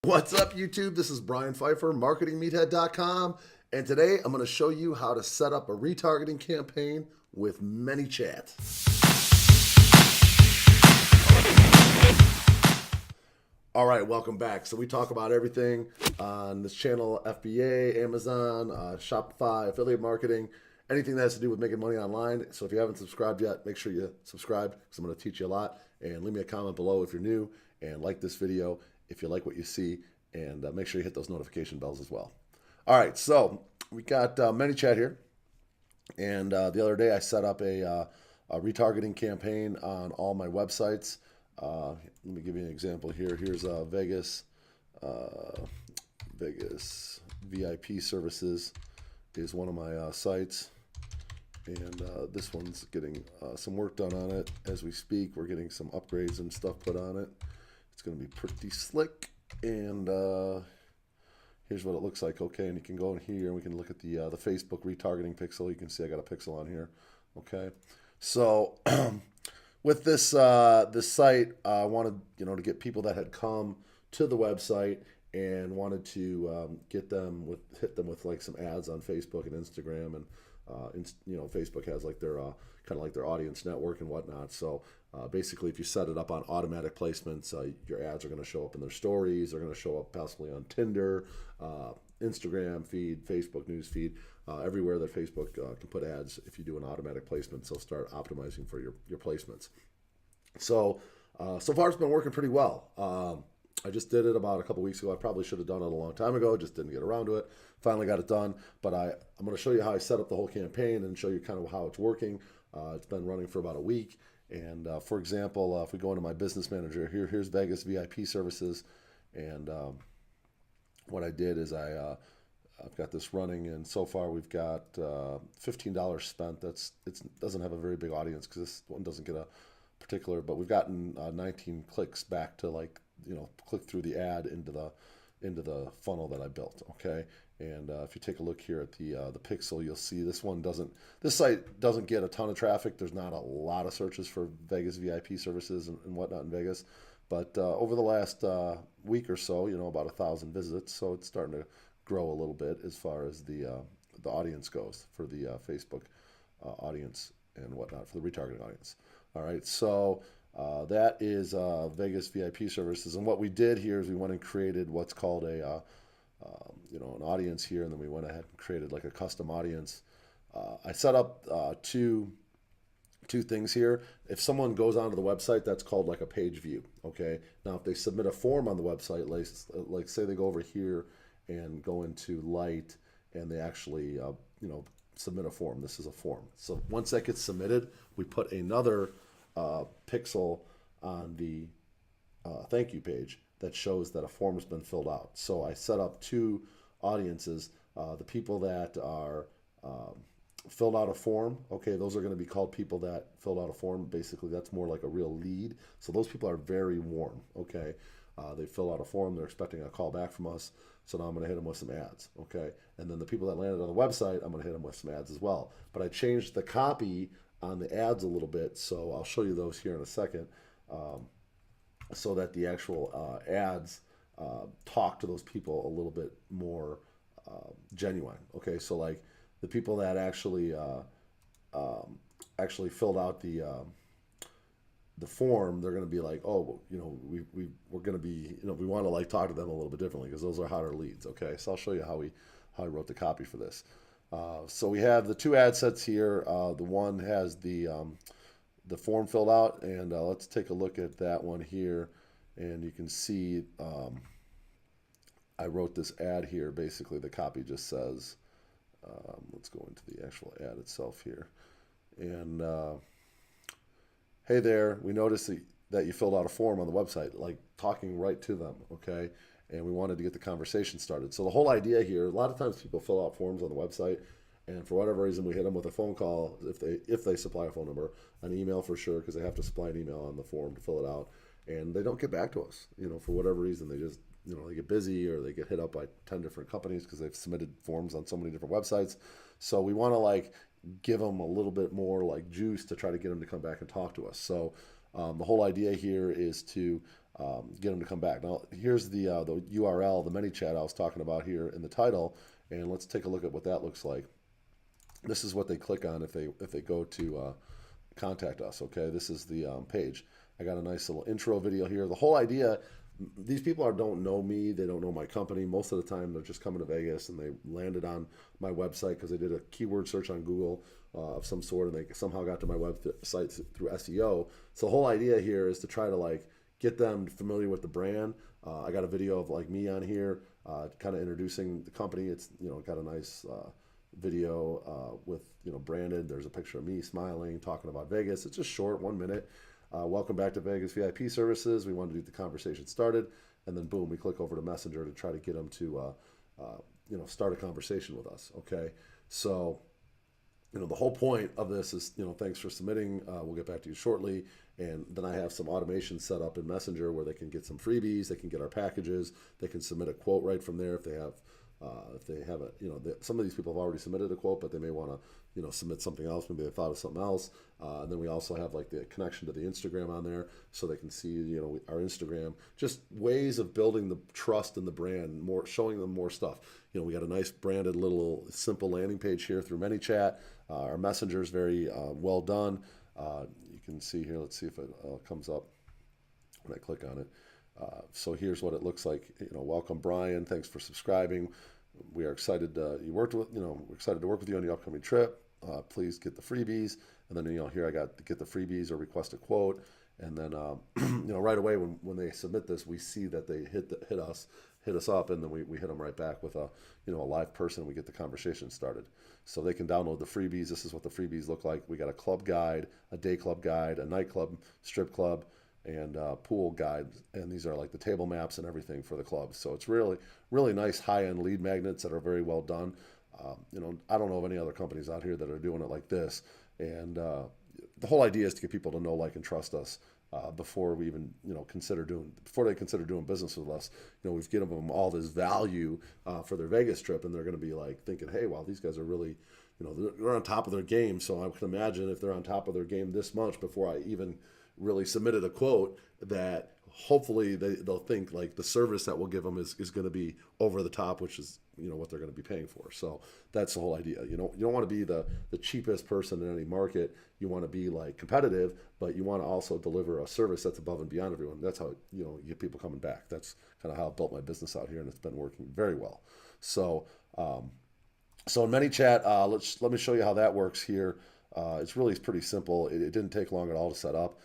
What's up, YouTube? This is Brian Pfeiffer, marketingmeathead.com, and today I'm going to show you how to set up a retargeting campaign with ManyChat. All right, welcome back. So we talk about everything on this channel: FBA, Amazon, Shopify, affiliate marketing, anything that has to do with making money online. So if you haven't subscribed yet, make sure you subscribe because I'm going to teach you a lot. And leave me a comment below if you're new, and like this video if you like what you see, and make sure you hit those notification bells as well. All right, so we got ManyChat here, and the other day I set up a retargeting campaign on all my websites. Let me give you an example here. Here's Vegas VIP Services is one of my sites, and this one's getting some work done on it as we speak. We're getting some upgrades and stuff put on it. It's going to be pretty slick, and here's what it looks like. Okay, and you can go in here and we can look at the Facebook retargeting pixel. You can see I got a pixel on here. Okay, so with this this site, I wanted to get people that had come to the website and wanted to hit them with like some ads on Facebook and Instagram, and Facebook has like their kind of like their audience network and whatnot. So basically, if you set it up on automatic placements, your ads are going to show up in their stories. They're going to show up possibly on Tinder, Instagram feed, Facebook news feed, everywhere that Facebook can put ads. If you do an automatic placement, so start optimizing for your placements. So so far it's been working pretty well. I just did it about a couple weeks ago. I probably should have done it a long time ago, just didn't get around to it. Finally got it done, but I'm going to show you how I set up the whole campaign and show you kind of how it's working. It's been running for about a week. And for example, if we go into my business manager, here's Vegas VIP Services. And what I did is I've got this running, and so far we've got $15 spent. It doesn't have a very big audience because this one doesn't get a particular, but we've gotten 19 clicks back to click through the ad into the funnel that I built. Okay, and if you take a look here at the pixel, you'll see this site doesn't get a ton of traffic. There's not a lot of searches for Vegas VIP services and whatnot in Vegas, but over the last week or so, about 1,000 visits. So it's starting to grow a little bit as far as the audience goes for the Facebook audience and whatnot, for the retargeting audience. All right, so that is Vegas VIP Services, and what we did here is we went and created what's called an audience here, and then we went ahead and created like a custom audience. I set up two things here. If someone goes onto the website, that's called like a page view. Okay, now if they submit a form on the website, like say they go over here and go into Light, and they actually submit a form. This is a form. So once that gets submitted, we put another pixel on the thank you page that shows that a form has been filled out. So I set up two audiences. The people that are filled out a form, okay, those are going to be called people that filled out a form. Basically, that's more like a real lead. So those people are very warm, okay? They fill out a form. They're expecting a call back from us. So now I'm going to hit them with some ads, okay? And then the people that landed on the website, I'm going to hit them with some ads as well. But I changed the copy on the ads a little bit, so I'll show you those here in a second, so that the actual ads talk to those people a little bit more genuine. Okay, so like the people that actually filled out the form, they're going to be like, oh, we're going to be, we want to like talk to them a little bit differently because those are hotter leads. Okay, so I'll show you how I wrote the copy for this. So we have the two ad sets here. The one has the form filled out, and let's take a look at that one here, and you can see I wrote this ad here. Basically, the copy just says, let's go into the actual ad itself here, and hey there, we noticed that you filled out a form on the website, like talking right to them, okay? And we wanted to get the conversation started. So the whole idea here, a lot of times people fill out forms on the website, and for whatever reason, we hit them with a phone call if they supply a phone number, an email for sure, because they have to supply an email on the form to fill it out, and they don't get back to us. For whatever reason, they just they get busy, or they get hit up by 10 different companies because they've submitted forms on so many different websites. So we want to like give them a little bit more like juice to try to get them to come back and talk to us. So the whole idea here is to get them to come back. Now, here's the URL, the ManyChat I was talking about here in the title, and let's take a look at what that looks like. This is what they click on if they go to contact us. Okay, this is the page. I got a nice little intro video here. The whole idea, these people don't know me, they don't know my company. Most of the time they're just coming to Vegas and they landed on my website because they did a keyword search on Google of some sort, and they somehow got to my website through SEO. So the whole idea here is to try to like get them familiar with the brand. I got a video of like me on here, kind of introducing the company. It's got a nice video with branded. There's a picture of me smiling, talking about Vegas. It's just short, 1 minute. Welcome back to Vegas VIP Services. We wanted to get the conversation started, and then boom, we click over to Messenger to try to get them to start a conversation with us. Okay, so the whole point of this is thanks for submitting. We'll get back to you shortly, and then I have some automation set up in Messenger where they can get some freebies, they can get our packages, they can submit a quote right from there if they have. Some of these people have already submitted a quote, but they may want to, submit something else. Maybe they thought of something else. And then we also have like the connection to the Instagram on there, so they can see, our Instagram. Just ways of building the trust in the brand, more showing them more stuff. We got a nice branded little simple landing page here through ManyChat. Our Messenger is very well done. You can see here. Let's see if it comes up when I click on it. So here's what it looks like. Welcome, Brian. Thanks for subscribing. We are excited we're excited to work with you on the upcoming trip. Please get the freebies. And then here I got to get the freebies or request a quote. And then right away when they submit this, we see that they hit us up, and then we hit them right back with a live person. We get the conversation started. So they can download the freebies. This is what the freebies look like. We got a club guide, a day club guide, a nightclub, strip club, and pool guide, and these are like the table maps and everything for the club. So it's really, really nice high-end lead magnets that are very well done. I don't know of any other companies out here that are doing it like this. And the whole idea is to get people to know, like, and trust us before we even before they consider doing business with us. We've given them all this value for their Vegas trip, and they're going to be like thinking, hey, wow, these guys are really, they're on top of their game. So I can imagine if they're on top of their game this much before I even really submitted a quote, that hopefully they'll think like the service that we'll give them is going to be over the top, which is what they're going to be paying for. So that's the whole idea. You don't want to be the cheapest person in any market. You want to be like competitive, but you want to also deliver a service that's above and beyond everyone. That's how you get people coming back. That's kind of how I built my business out here, and it's been working very well. So in ManyChat, let me show you how that works here. It's pretty simple. It didn't take long at all to set up.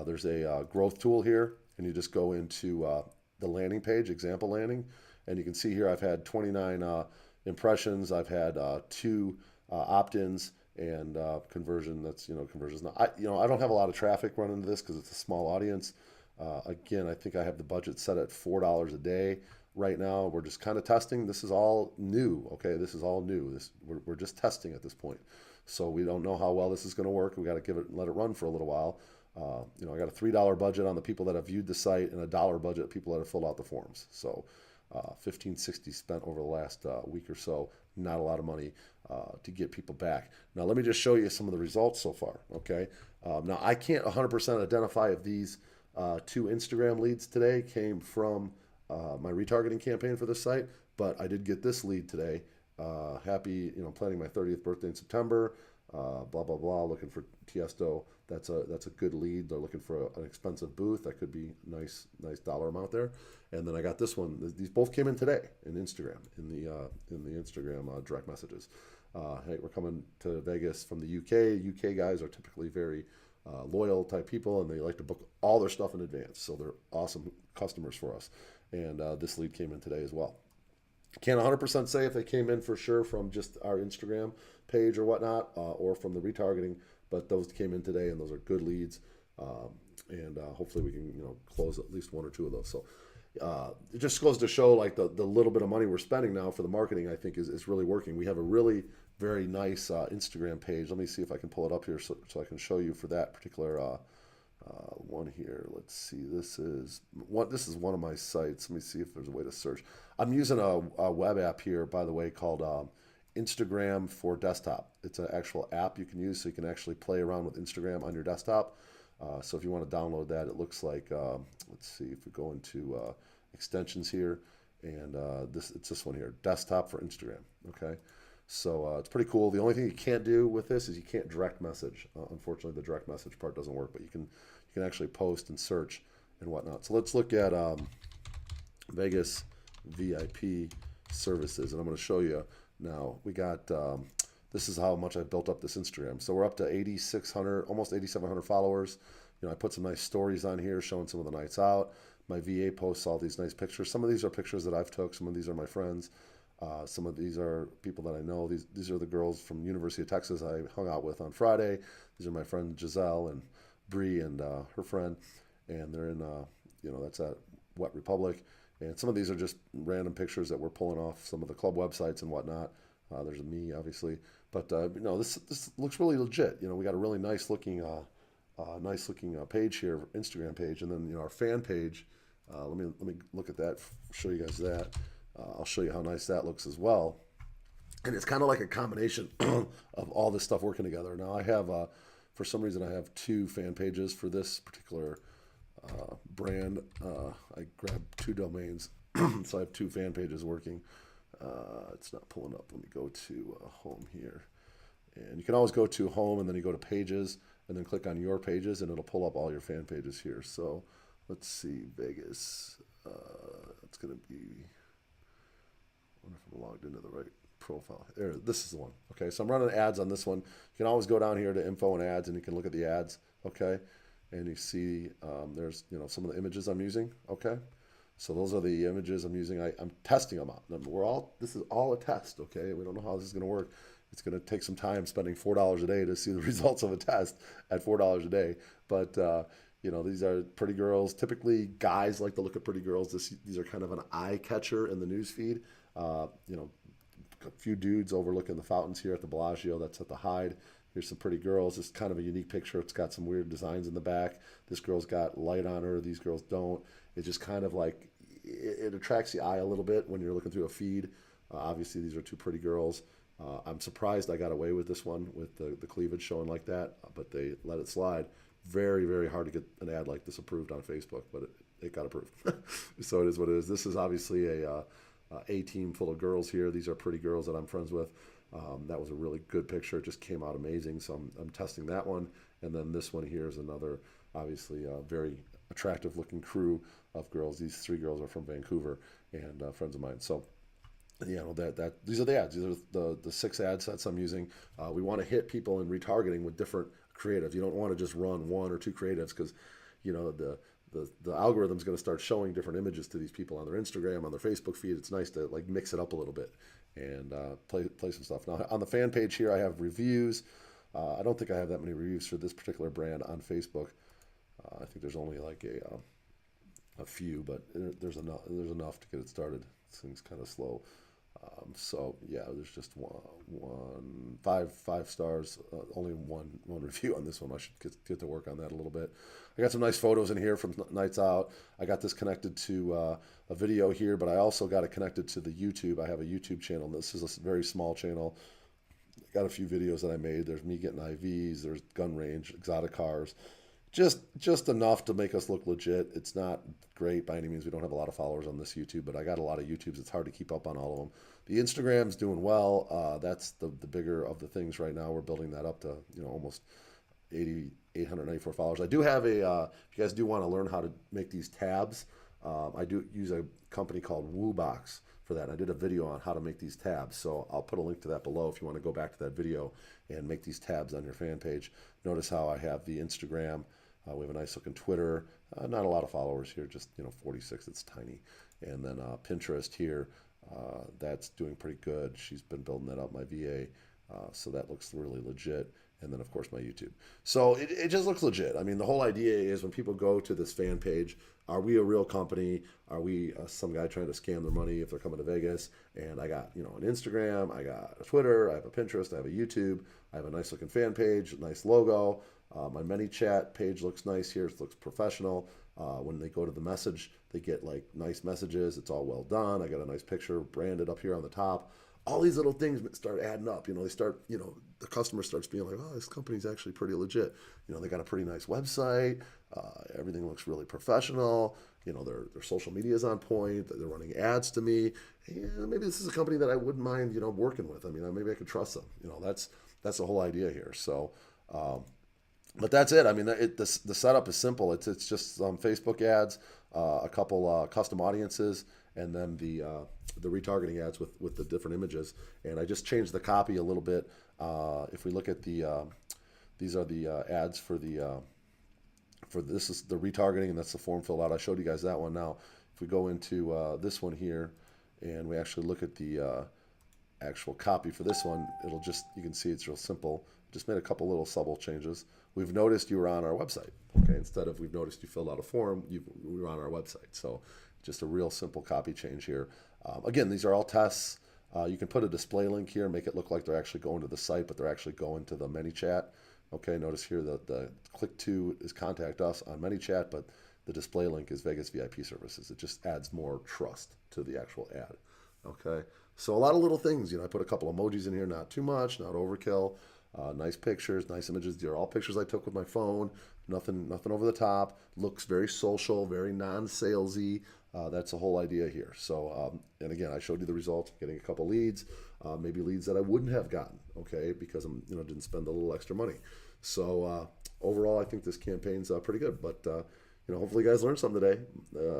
There's a growth tool here, and you just go into the landing page, example landing, and you can see here I've had 29 impressions. I've had 2 opt-ins and conversion. That's conversions. Now I don't have a lot of traffic running into this because it's a small audience. Again, I think I have the budget set at $4 a day right now. We're just kind of testing. This is all new. Okay, this is all new. We're just testing at this point. So we don't know how well this is going to work. We got to let it run for a little while. I got a $3 budget on the people that have viewed the site, and a $1 budget of people that have filled out the forms. So $15.60 spent over the last week or so. Not a lot of money to get people back. Now let me just show you some of the results so far. Okay. Now I can't 100% identify if these 2 Instagram leads today came from my retargeting campaign for this site, but I did get this lead today. Happy, planning my 30th birthday in September, blah, blah, blah, looking for Tiesto. That's a good lead. They're looking for an expensive booth. That could be nice dollar amount there. And then I got this one. These both came in today in Instagram, in the Instagram direct messages. Hey, we're coming to Vegas from the UK. UK guys are typically very loyal type people, and they like to book all their stuff in advance. So they're awesome customers for us. And this lead came in today as well. Can't 100% say if they came in for sure from just our Instagram page or whatnot, or from the retargeting, but those came in today, and those are good leads. And hopefully we can close at least 1 or 2 of those. So it just goes to show like the little bit of money we're spending now for the marketing, I think is really working. We have a really very nice Instagram page. Let me see if I can pull it up here so I can show you for that particular one here. Let's see. This is one of my sites. Let me see if there's a way to search. I'm using a web app here, by the way, called Instagram for desktop. It's an actual app you can use, so you can actually play around with Instagram on your desktop. So if you want to download that, it looks like, let's see if we go into extensions here, and it's this one here, desktop for Instagram. Okay, so it's pretty cool. The only thing you can't do with this is you can't direct message. Unfortunately, the direct message part doesn't work, but you can actually post and search and whatnot. So let's look at Vegas VIP services, and I'm going to show you now. We got this is how much I built up this Instagram. So we're up to 8,600, almost 8,700 followers. I put some nice stories on here showing some of the nights out. My VA posts all these nice pictures. Some of these are pictures that I've took. Some of these are my friends. Some of these are people that I know. These are the girls from University of Texas I hung out with on Friday. These are my friend Giselle and Bree and her friend, and they're in that's at Wet Republic. And some of these are just random pictures that we're pulling off some of the club websites and whatnot. There's me, obviously, but this looks really legit. We got a really nice looking page here, Instagram page, and then our fan page. Let me look at that. Show you guys that. I'll show you how nice that looks as well. And it's kind of like a combination of all this stuff working together. Now I have, for some reason, I have 2 fan pages for this particular brand. I grabbed 2 domains, so I have 2 fan pages working. It's not pulling up. Let me go to home here. And you can always go to home and then you go to pages and then click on your pages and it'll pull up all your fan pages here. So let's see, Vegas. It's going to be, I wonder if I'm logged into the right profile. There, this is the one. Okay, so I'm running ads on this one. You can always go down here to info and ads and you can look at the ads. Okay, and you see there's some of the images I'm using. Okay, so those are the images I'm using. I'm testing them out. This is all a test. Okay, we don't know how this is going to work. It's going to take some time spending $4 a day to see the results of a test at $4 a day. But these are pretty girls. Typically, guys like to look at pretty girls. These are kind of an eye catcher in the news feed. A few dudes overlooking the fountains here at the Bellagio. That's at the Hyde. Here's some pretty girls. It's kind of a unique picture. It's got some weird designs in the back. This girl's got light on her. These girls don't. It's just kind of like, it attracts the eye a little bit when you're looking through a feed. Obviously, these are 2 pretty girls. I'm surprised I got away with this one with the cleavage showing like that, but they let it slide. Very, very hard to get an ad like this approved on Facebook, but it got approved. So it is what it is. This is obviously a team full of girls here. These are pretty girls that I'm friends with. That was a really good picture. It just came out amazing. So I'm testing that one. And then this one here is another, obviously, very attractive looking crew of girls. These 3 girls are from Vancouver and friends of mine. So these are the ads. These are the 6 ad sets I'm using. We want to hit people in retargeting with different creatives. You don't want to just run 1 or 2 creatives because the algorithm's going to start showing different images to these people on their Instagram, on their Facebook feed. It's nice to like mix it up a little bit and play some stuff. Now on the fan page here, I have reviews. I don't think I have that many reviews for this particular brand on Facebook. I think there's only like a few, but there's enough to get it started. This thing's kind of slow. So yeah, there's just five stars. Only one review on this one. I should get to work on that a little bit. I got some nice photos in here from nights out. I got this connected to a video here, but I also got it connected to the YouTube. I have a YouTube channel. This is a very small channel. Got a few videos that I made. There's me getting IVs. There's gun range, exotic cars. Just enough to make us look legit. It's not great by any means. We don't have a lot of followers on this YouTube, but I got a lot of YouTubes. It's hard to keep up on all of them. The Instagram's doing well. That's the bigger of the things right now. We're building that up to almost 894 followers. I do have if you guys do want to learn how to make these tabs, I do use a company called WooBox for that. I did a video on how to make these tabs, so I'll put a link to that below if you want to go back to that video and make these tabs on your fan page. Notice how I have the Instagram. We have a nice looking Twitter. Not a lot of followers here, just 46. It's tiny. And then Pinterest here. That's doing pretty good. She's been building that up, my VA. So that looks really legit. And then, of course, my YouTube. So it just looks legit. I mean, the whole idea is when people go to this fan page, are we a real company? Are we some guy trying to scam their money if they're coming to Vegas? And I got, an Instagram, I got a Twitter, I have a Pinterest, I have a YouTube, I have a nice looking fan page, nice logo. My ManyChat page looks nice here. It looks professional. When they go to the message, they get like nice messages. It's all well done. I got a nice picture branded up here on the top. all these little things start adding up. They start, the customer starts being like, oh, this company's actually pretty legit. They got a pretty nice website. Everything looks really professional. Their social media is on point. They're running ads to me. And maybe this is a company that I wouldn't mind, working with. I mean, maybe I could trust them. That's the whole idea here. So, but that's it. I mean, the setup is simple. It's just some Facebook ads, a couple custom audiences, and then the retargeting ads with the different images. And I just changed the copy a little bit. If we look at these are the ads for this is the retargeting, and that's the form filled out. I showed you guys that one. Now, if we go into this one here, and we actually look at the actual copy for this one, you can see it's real simple. Just made a couple little subtle changes. We've noticed you were on our website. Okay, instead of we've noticed you filled out a form, we were on our website. So just a real simple copy change here. Again, these are all tests. You can put a display link here, make it look like they're actually going to the site, but they're actually going to the ManyChat. Okay, notice here that the click to is contact us on ManyChat, but the display link is Vegas VIP services. It just adds more trust to the actual ad. Okay, so a lot of little things. I put a couple emojis in here, not too much, not overkill. Nice pictures, nice images. These are all pictures I took with my phone. Nothing over the top. Looks very social, very non-salesy. That's the whole idea here. So, and again, I showed you the results. Getting a couple leads, maybe leads that I wouldn't have gotten, okay, because I'm, didn't spend a little extra money. So overall, I think this campaign's pretty good. But hopefully, you guys learned something today.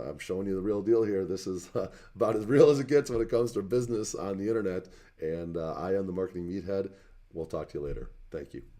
I'm showing you the real deal here. This is about as real as it gets when it comes to business on the internet. And I am the marketing meathead. We'll talk to you later. Thank you.